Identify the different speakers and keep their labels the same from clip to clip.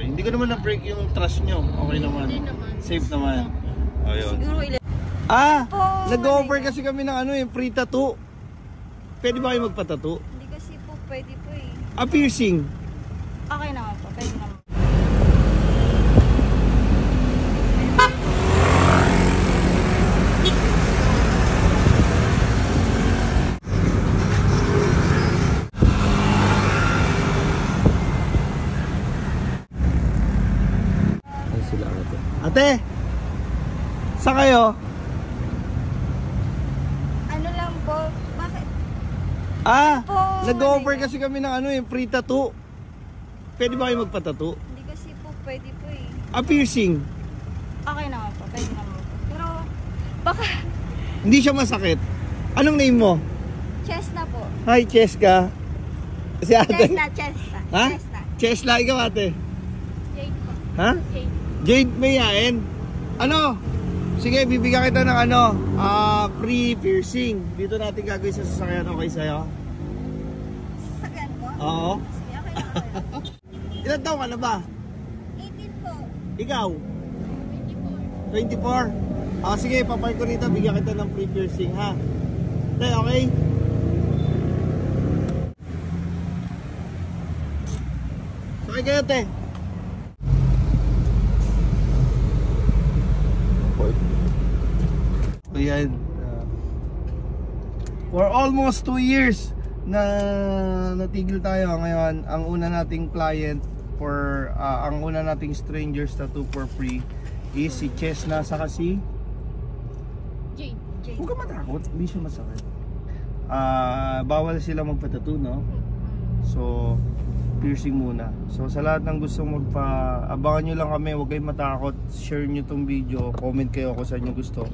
Speaker 1: Okay. Hindi ko naman na-break yung trust nyo. Okay naman.
Speaker 2: Hindi naman.
Speaker 1: Safe naman. Ayun.
Speaker 3: Siguro ilan.
Speaker 1: Nag-offer kasi kami ng ano yung free tattoo. Pwede ba kayo magpa-tattoo?
Speaker 3: Hindi kasi po, pwede po eh.
Speaker 1: Piercing.
Speaker 3: Okay naman po, pwede naman.
Speaker 1: Ate, saan kayo?
Speaker 3: Ano lang po, bakit?
Speaker 1: Nag-offer kasi kami ng ano yung free tattoo. Pwede ba kayo magpa-tattoo?
Speaker 3: Hindi kasi po, pwede po eh.
Speaker 1: Piercing.
Speaker 3: Okay naman po, pwede naman po. Pero, baka...
Speaker 1: Hindi siya masakit. Anong name mo?
Speaker 3: Chesna po.
Speaker 1: Hi, Cheska. Si ate.
Speaker 3: Chesna.
Speaker 1: Ha? Chesla, ikaw ate.
Speaker 2: Jade po.
Speaker 1: Ha?
Speaker 2: Jade.
Speaker 1: Jade Mayain. Ano? Sige, bibigyan kita ng ano, free piercing. Dito natin gagawin sa sasakyan. Okay sa'yo?
Speaker 3: Sasakyan po?
Speaker 1: Oo.
Speaker 3: Sige, okay na kayo.
Speaker 1: Ilan taon ka na ba?
Speaker 3: 18 po.
Speaker 1: Ikaw? 24. Sige, papark ko rito. Bigyan kita ng free piercing, ha? Te, okay? Okay kayo, te. Ayan. For almost 2 years na natigil tayo. Ngayon, ang una nating client for ang una nating strangers tattoo for free is si Chesna saka si
Speaker 2: Jade.
Speaker 1: huwag ka matakot, hindi siya masakit. Bawal sila magpa-tattoo, no? So piercing muna. So sa lahat ng gustong abangan nyo lang kami, huwag kayong matakot. Share nyo tong video, comment kayo kung saan nyo gusto.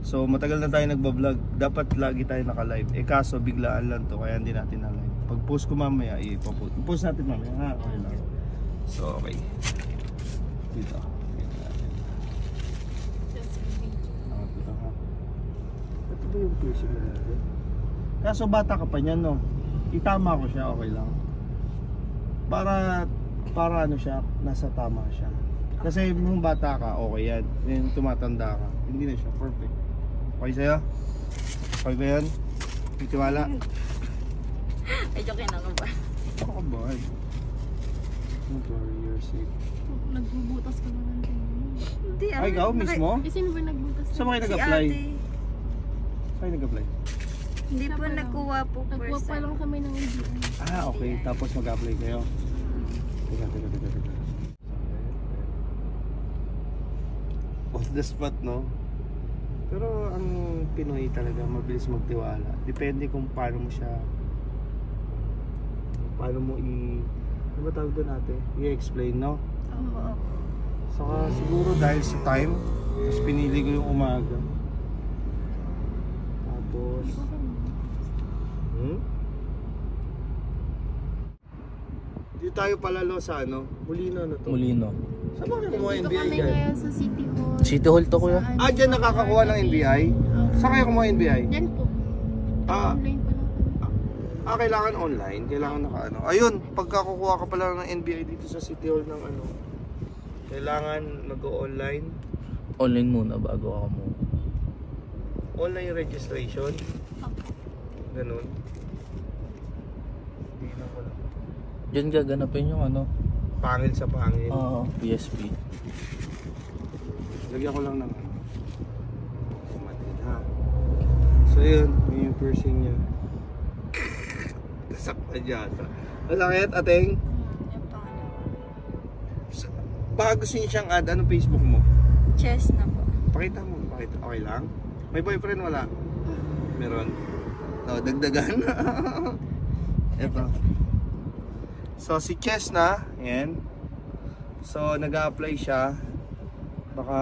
Speaker 1: So matagal na tayo nagbablog, dapat lagi tayo naka-live. Kaso biglaan lang to, kaya hindi natin na-live. Pag post ko mamaya, i-post natin mamaya, ha? Okay lang. So okay. Dito. Ito ba yung piercing na natin? Kaso bata ka pa niyan, no? Itama ko siya, okay lang. Para ano siya, nasa tama siya. Kasi nung bata ka, okay yan. Yung tumatanda ka, hindi na siya perfect. Okay sa'yo? Okay ba yan? May tiwala?
Speaker 3: Ay, joke na ako ba?
Speaker 1: Ako ba? Don't worry, you're safe.
Speaker 2: Nagbubutas ka naman kayo.
Speaker 3: Hindi
Speaker 1: Ay, ikaw mismo?
Speaker 2: Eh, sino ba nagbutas?
Speaker 1: Saan ba kayo
Speaker 3: Si
Speaker 1: nag-apply?
Speaker 3: ate.
Speaker 1: Saan kayo nag-apply?
Speaker 3: Hindi po nakuha po
Speaker 2: Nagbuwa
Speaker 3: first
Speaker 2: pa
Speaker 3: time.
Speaker 2: lang kami ng NBI.
Speaker 1: Okay. Tapos mag-apply kayo. Teka. On the spot, no? Pero ang Pinoy talaga mabilis magtiwala. Depende kung paano mo siya, paano mo ano ba tawag doon natin? I-explain, no?
Speaker 3: Oo.
Speaker 1: Saka siguro dahil sa time, mas pinili ko yung umaga. Tapos Dito tayo palalo sa ano? Mulino na to.
Speaker 4: Mulino.
Speaker 1: Saan ba kayo kumuha
Speaker 2: Dito
Speaker 1: NBI
Speaker 2: kami
Speaker 1: dyan?
Speaker 2: ngayon sa City Hall.
Speaker 4: City Hall to, kuya.
Speaker 1: Dyan nakakakuha ng NBI? Saan kayo kumuha NBI?
Speaker 2: Yan po. Online pa lang.
Speaker 1: Kailangan online. Kailangan naka-ano. Ayun, pagkakukuha ka pala ng NBI dito sa City Hall ng ano, kailangan mag-online.
Speaker 4: Online muna bago ako mo.
Speaker 1: Online registration. Ganun. Hindi na ko lang.
Speaker 4: Diyan gaganapin yung ano.
Speaker 1: Pangil sa pangil.
Speaker 4: Oo, PSP.
Speaker 1: Lagyan ko lang ng kumatin, ha. So yun, yung piercing niya. Nasaktan yata. Masakit, ateng?
Speaker 3: Yung pangalan.
Speaker 1: Baka gusto niyo siyang add, anong Facebook mo?
Speaker 3: Chesna po.
Speaker 1: Pakita mo, pakita. Okay lang? May boyfriend wala? Meron? Dagdagan. Ito. So si Chesna, yan. So nag-a-apply siya. Baka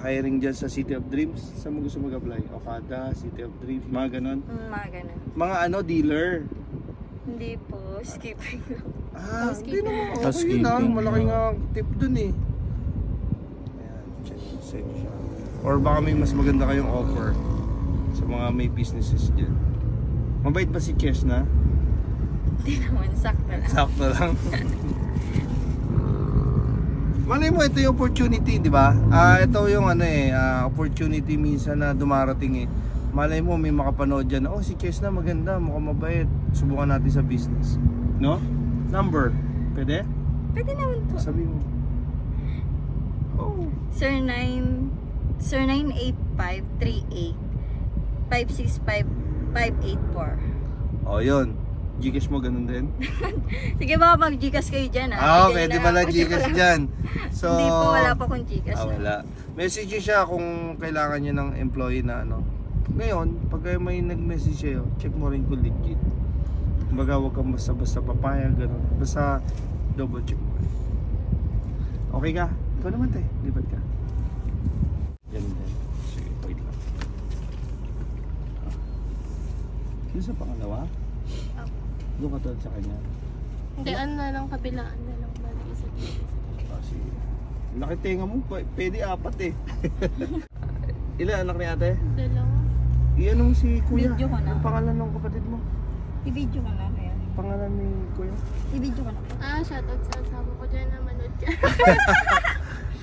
Speaker 1: hiring dyan sa City of Dreams. Saan mo gusto mag-apply? Okada, City of Dreams, mga ganon.
Speaker 3: Mga ganun.
Speaker 1: Mga ano, dealer.
Speaker 3: Hindi po, skipping lang.
Speaker 1: Hindi naman. Okay
Speaker 4: Housekeeping.
Speaker 1: yun, malaki nga tip dun eh. Ayan, check siya. Or baka may mas maganda kayong offer sa mga may businesses dyan. Mabait ba si Chesna?
Speaker 3: Hindi naman, sakto lang.
Speaker 1: Sakto lang. Malay mo, ito yung opportunity, di ba? Ito yung opportunity minsan na dumarating eh. Malay mo, may makapanood dyan, oh si Chess na maganda, mukhang mabait. Subukan natin sa business. No? Number. Pwede?
Speaker 3: Pwede naman po.
Speaker 1: Sabi mo. Oh.
Speaker 3: Sir 98538-565-584.
Speaker 1: Oh, yun. Gcash mo ganun din?
Speaker 3: Sige, baka mag-Gcash kayo dyan
Speaker 1: Pwede pala Gcash dyan. So,
Speaker 3: hindi po, wala pa akong Gcash.
Speaker 1: wala. Message siya kung kailangan niya ng employee na ano. Ngayon, pag may nag-message sa'yo, check mo rin kung legit. Kumbaga, huwag kang basta-basta papayag, gano'n. Basta double check mo. Okay ka? Ikaw naman tayo, lipat ka. Yan din. Sige, wait lang. Sino sa pangalawa? Doon ka tulad sa kanya.
Speaker 2: Hindi, ano na lang, kabilaan na lang. Isa.
Speaker 1: Sige. Laki tenga mo, pwede apat eh. Ilan anak ni ate?
Speaker 2: Dalawa.
Speaker 1: Iyan mo si kuya.
Speaker 3: Video ko na.
Speaker 1: Ang pangalan ng kapatid mo?
Speaker 3: I-video ko na kaya.
Speaker 1: Pangalan ni kuya?
Speaker 3: I-video ko na.
Speaker 2: Shoutout sa asawa ko dyan na manood dyan.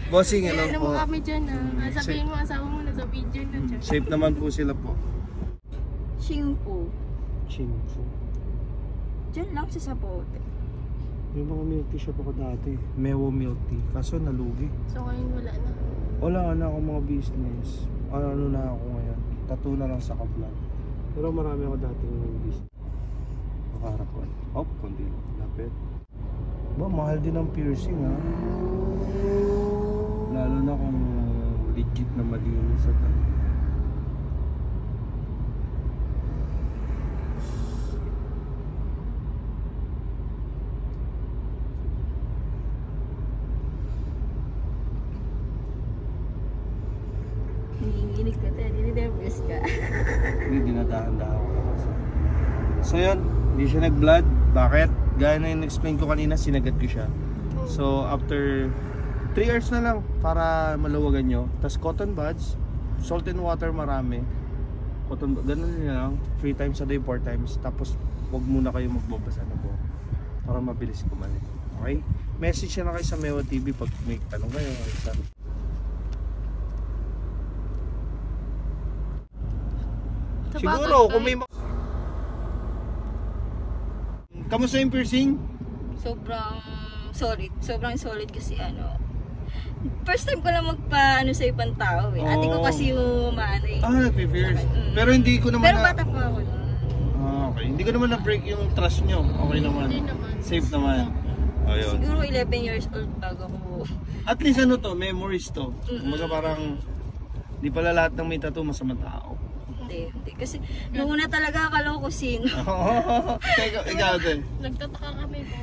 Speaker 1: Bossing,
Speaker 2: Ano
Speaker 1: ano
Speaker 2: mo
Speaker 1: po?
Speaker 2: kami dyan sabihin mo asawa mo na sa video na dyan.
Speaker 1: Safe naman po sila po.
Speaker 3: Shingpo.
Speaker 1: Chinfu.
Speaker 3: Diyan lang sa Sapote.
Speaker 1: May mga milk tea shop ako dati. Mewo milk tea. Kaso nalugi.
Speaker 2: So ngayon wala na.
Speaker 1: Wala na akong mga business. Ano na ako ngayon. Tattoo na lang sa kablan. Pero marami ako dating business. Makaharap ko. Oh, kundi lang. Lapit. Ba, mahal din ang piercing ha. Lalo na kung legit na malinis at ano.
Speaker 3: Nanginginig ka tayo. Nininervous ka.
Speaker 1: Hindi, dinadahan-dahan ko kasi. So yun, hindi siya nag-blood. Bakit? Gaya na yung explain ko kanina, sinagat ko siya. So after 3 hours na lang para maluwagan nyo. Tapos cotton buds, salt and water marami. Cotton buds, ganun nyo lang. 3 times a day, 4 times. Tapos huwag muna kayo magbabasa na buhok para mabilis kumalik. Okay? Message na kayo sa Mewa TV pag may tanong kayo. Siguro kung may kamusta yung piercing?
Speaker 3: Sobrang solid kasi ano. First time ko lang magpa-ano sa ibang tao eh. Ate ko kasi yung maano eh.
Speaker 1: Nagpi-pierce. Pero hindi ko naman
Speaker 3: Pero bata pa ako nun.
Speaker 1: Okay. Hindi ko naman na-break yung trust nyo. Okay naman.
Speaker 2: Hindi naman.
Speaker 1: Safe naman. Ayun.
Speaker 3: Siguro 11 years old bago ko.
Speaker 1: At least ano to, memories to. Kumbaga parang di pala lahat ng may tattoo masamang tao.
Speaker 3: Hindi. Kasi noong una talaga akala ko sino.
Speaker 1: Ikaw din.
Speaker 2: Nagtataka kami po.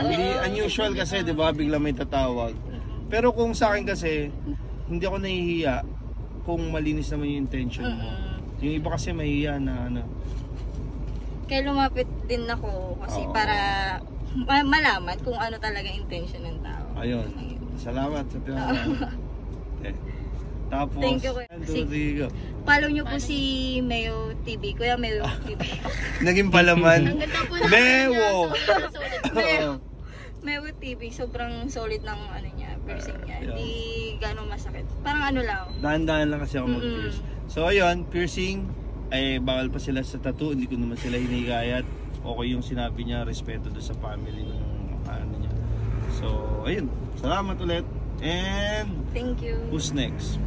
Speaker 1: Hindi unusual kasi, di ba? Bigla may tatawag. Pero kung sa akin kasi, hindi ako nahihiya kung malinis naman yung intention mo. Yung iba kasi mahihiya na ano.
Speaker 3: Kaya lumapit din ako kasi para malaman kung ano talaga intention ng tao.
Speaker 1: Ayun. Salamat sa tinawag. Tapos,
Speaker 3: Thank you, Kuya. Follow nyo po si Mewo TV. Kuya Mewo TV.
Speaker 1: Naging palaman.
Speaker 2: Ang ganda po na
Speaker 1: Mewo!
Speaker 3: Mewo TV. Sobrang solid ng ano niya, piercing niya.
Speaker 1: Yeah.
Speaker 3: Hindi gano'ng masakit. Parang ano lang.
Speaker 1: Dahan-dahan lang kasi ako mag-pierce. So ayun, piercing, ay bawal pa sila sa tattoo. Hindi ko naman sila hinihikayat. Okay yung sinabi niya, respeto doon sa family ng ano niya. So ayun, salamat ulit. And
Speaker 3: Thank you.
Speaker 1: who's next?